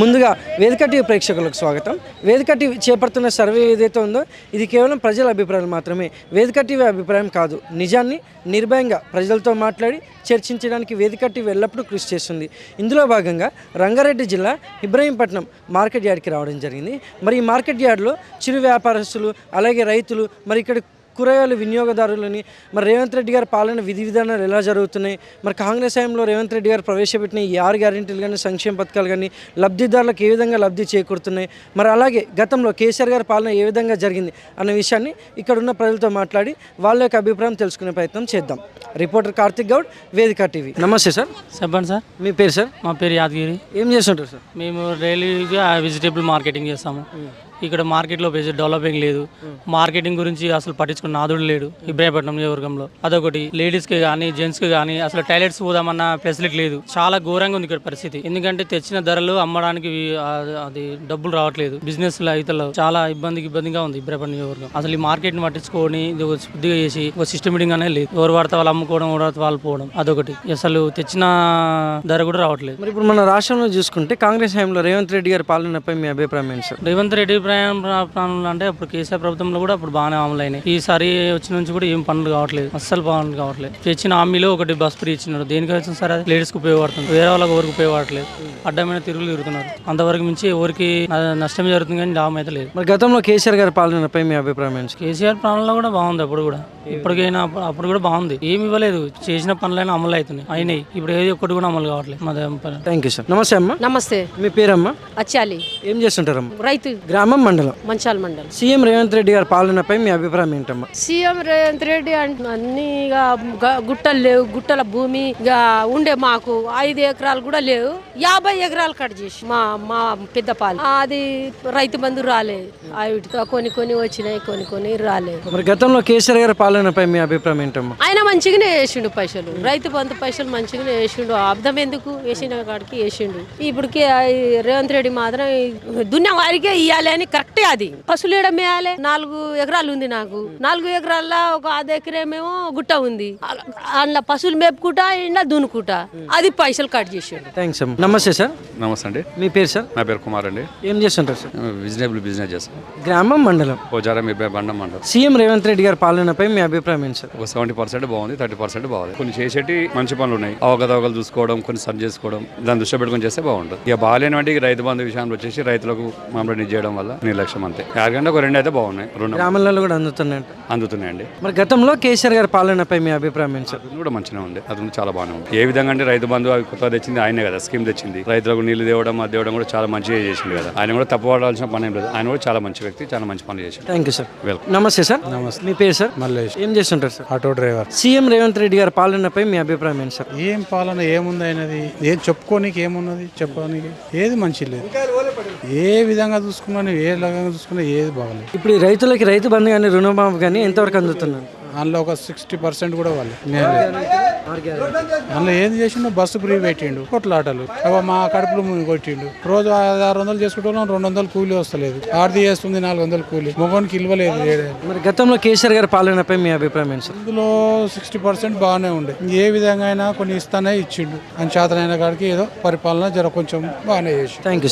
ముందుగా వేదిక టీవీ ప్రేక్షకులకు స్వాగతం. వేదిక టీవీ చేపడుతున్న సర్వే ఏదైతే ఉందో ఇది కేవలం ప్రజల అభిప్రాయాలు మాత్రమే. వేదిక టీవీ అభిప్రాయం కాదు. నిజాన్ని నిర్భయంగా ప్రజలతో మాట్లాడి చర్చించడానికి వేదిక టీవీ ఎల్లప్పుడూ కృషి చేస్తుంది. ఇందులో భాగంగా రంగారెడ్డి జిల్లా ఇబ్రహీంపట్నం మార్కెట్ యార్డ్కి రావడం జరిగింది. మరి ఈ మార్కెట్ యార్డ్లో చిరు వ్యాపారస్తులు అలాగే రైతులు మరి ఇక్కడ కూరగాయల వినియోగదారులని మరి రేవంత్ రెడ్డి గారి పాలన విధి విధానాలు ఎలా జరుగుతున్నాయి, మరి కాంగ్రెస్ హయాంలో రేవంత్ రెడ్డి గారు ప్రవేశపెట్టిన ఈ 6 గ్యారెంటీలు కానీ సంక్షేమ పథకాలు కానీ లబ్ధిదారులకు ఏ విధంగా లబ్ధి చేకూరుతున్నాయి, మరి అలాగే గతంలో కేసీఆర్ గారి పాలన ఏ విధంగా జరిగింది అన్న విషయాన్ని ఇక్కడున్న ప్రజలతో మాట్లాడి వాళ్ళ యొక్క అభిప్రాయం తెలుసుకునే ప్రయత్నం చేద్దాం. రిపోర్టర్ కార్తిక్ గౌడ్, వేదిక టీవీ. నమస్తే సార్. చెప్పండి సార్. మీ పేరు సార్? మా పేరు యాదగిరి. ఏం చేస్తుంటారు సార్? మేము డైలీగా వెజిటేబుల్ మార్కెటింగ్ చేస్తాము. ఇక్కడ మార్కెట్లో డెవలపింగ్ లేదు. మార్కెటింగ్ గురించి అసలు పట్టించుకున్న నాదుడు లేడు ఇబ్రాహీంపట్నం నియోజకవర్గంలో. అదొకటి. లేడీస్కి కానీ జెంట్స్కి కానీ అసలు టాయిలెట్స్ పోదామన్న ఫెసిలిటీ లేదు. చాలా ఘోరంగా ఉంది ఇక్కడ పరిస్థితి. ఎందుకంటే తెచ్చిన ధరలు అమ్మడానికి అది డబ్బులు రావట్లేదు. బిజినెస్ రైతులు చాలా ఇబ్బందిగా ఉంది ఇబ్రాహీంపట్నం నియోజకవర్గం. అసలు ఈ మార్కెట్ ని పట్టించుకొని శుద్ధిగా చేసి ఒక సిస్టమేటిక్ అనేది లేదు. ఎవరు వాడితే వాళ్ళు అమ్ముకోవడం, ఎవరు వాడితే వాళ్ళు పోవడం, అదొకటి. అసలు తెచ్చిన ధర కూడా రావట్లేదు. మరి ఇప్పుడు మన రాష్ట్రంలో చూసుకుంటే కాంగ్రెస్ హయాంలో రేవంత్ రెడ్డి గారి పాలనపై మీ అభిప్రాయం ఏంటి సార్? రేవంత్ రెడ్డి ప్రాణాలు అంటే అప్పుడు కేసీఆర్ ప్రభుత్వంలో కూడా అప్పుడు బాగానే అమలు అయినాయి. ఈసారి వచ్చిన నుంచి కూడా ఏం పనులు కావట్లేదు, అస్సలు పనులు కావట్లేదు. తెచ్చిన హామీలో ఒకటి బస్ ఫ్రీ ఇచ్చినారు. దేనికి వచ్చిన సరే అది లేడీస్కి ఉపయోగపడుతుంది. వేరే వాళ్ళకి ఎవరికి ఉపయోగపడలేదు. అడ్డమైన తిరుగులు తిరుగుతున్నారు. అంతవరకు మించి ఎవరికి నష్టం జరుగుతుంది కానీ లాభం అయితే లేదు. మరి గతంలో కేసీఆర్ గారి పాలనపై మీ అభిప్రాయం ఏంటి? కేసీఆర్ పాలనలో కూడా బాగుంది. అప్పుడు కూడా ఇప్పటికైనా అప్పుడు కూడా బాగుంది. ఏమి ఇవ్వలేదు. చేసిన పనులైనా అమలు అవుతున్నాయి, అయినాయి. ఇప్పుడు ఏది ఒక్కటి కూడా అమలు కావట్లేదు. Thank you sir. నమస్తే అమ్మా. నమస్తే. మీ పేరమ్మా? అచ్చాలి. ఏం చేస్తుంటారమ్మా? రైతు. గ్రామం, మండలం? మంచాల మండలం. సీఎం రేవంత్ రెడ్డి గారి పాలనపై మీ అభిప్రాయం ఏంటమ్మా? సీఎం రేవంత్ రెడ్డి అంటే అన్ని గుట్టలు లేవు. గుట్టల భూమి ఉండే మాకు 5 ఎకరాలు కూడా లేవు. 50 ఎకరాలు కట్ చేసి మా పెద్దపాలు అది రైతు బంధు రాలే. వీటితో కొన్ని వచ్చినాయి, కొన్ని రాలే. మరి గతంలో కేసీఆర్ గారి పాలనపై మీ అభిప్రాయం ఏంటమ్మా? ఆయన మంచిగానే వేసిండు పైసలు. రైతు బంధు పైసలు మంచిగానే వేసిండు. అర్థం ఎందుకు వేసిన కాడికి వేసిండు. ఇప్పటికి రేవంత్ రెడ్డి మాత్రం దున్య వారికే ఇవ్వాలి అని కరెక్టే. అది పశువులు వేయడం వేయాలి. 4 ఎకరాలు ఉంది నాకు. 4 ఎకరాల్లో ఒక 1/2 ఎకరేమేమో గుట్ట ఉంది. అందులో పశువులు మేపుకుంటా ఇంట్లో దున్నుకుంటా అది పైసలు కట్ చేసాడు. థ్యాంక్స్ అమ్మా. నమస్తే సార్. నమస్తే అండి. మీ పేరు సార్? నా పేరు కుమార్ అండి. ఏం చేస్తుంటారు సార్? వెజిటేబుల్ బిజినెస్ చేస్తాం. గ్రామం, మండలం? పోచారం, ఇబ్రాహీంపట్నం మండలం. సీఎం రేవంత్ రెడ్డి గారి పాలనపై మీ అభిప్రాయం ఏంటి సార్? ఒక 70% బాగుంది, 30% బాగుంది. కొన్ని చేసేటి మంచి పనులు ఉన్నాయి. అవకతవకలు చూసుకోవడం, కొన్ని సరి చేసుకోవడం, దాన్ని దృష్టి పెట్టుకొని చేస్తే బాగుంటుంది. ఇక బాగాలేనివంటి రైతు బంధు విషయంలో వచ్చేసి రైతులకు మమ్మల్ని చేయడం వల్ల నిర్లక్ష్యం అంతే. 6 గంటలకు 2 అయితే బాగున్నాయి. గ్రామాలలో కూడా అందుతున్నాయండి. మరి గతంలో కేసీఆర్ గారి పాలనపై మీ అభిప్రాయం ఏంటి సార్? అది కూడా మంచిగా ఉంది. అది చాలా బాగానే ఉంది. ఏ విధంగా అంటే రైతు బంధు అవి కొత్తగా తెచ్చింది ఆయనే కదా, స్కీమ్ తెచ్చింది. రైతులకు నీళ్లు తేవడం, అది తేవడం కూడా చాలా మంచిగా చేసింది కదా. ఆయన కూడా తప్పుపడాల్సిన పని ఏం లేదు. ఆయన కూడా చాలా మంచి వ్యక్తి, చాలా మంచి పనులు చేసింది. Thank you sir. వెల్కమ్. నమస్తే సార్. నమస్తే. మీ పేరు సార్? మల్లేష్. ఏం చేస్తుంటారు sir? Auto driver. CM Revanth Reddy గారి పాలనపై మీ అభిప్రాయం ఏంటి సార్? ఏం పాలన ఏముంది అయినది? ఏం చెప్పుకోనికి ఏమున్నది? చెప్పడానికి ఏది మంచి లేదు. ఏ విధంగా చూసుకున్నా, ఏ రకంగా చూసుకున్నా ఏది బాగలేదు. ఇప్పుడు ఈ రైతులకి రైతు బంధు కానీ రుణమాఫీ కానీ ఎంతవరకు అందుతున్నారు? అందులో ఒక 60% కూడా వాళ్ళు అందులో ఏది చేసిండో బస్సు ఫ్రీ పెట్టిండు. కొట్లాటలు మా కడుపులో కొట్టిండు. రోజు 600 చేసుకుంటాం, 200 కూలీ వస్తలేదు. ఆర్ది చేస్తుంది 400 కూలీ. మొగోనికి ఇవ్వలేదు. మరి గతంలో కేసీఆర్ గారి పాలనపై మీ అభిప్రాయం ఏంటి సార్? అందులో 60% బాగానే ఉండే. ఏ విధంగా అయినా కొన్ని ఇస్తానే ఇచ్చిండు. అని చేతనైన కాడికి ఏదో పరిపాలన కొంచెం బాగానే చేసి. Thank you sir.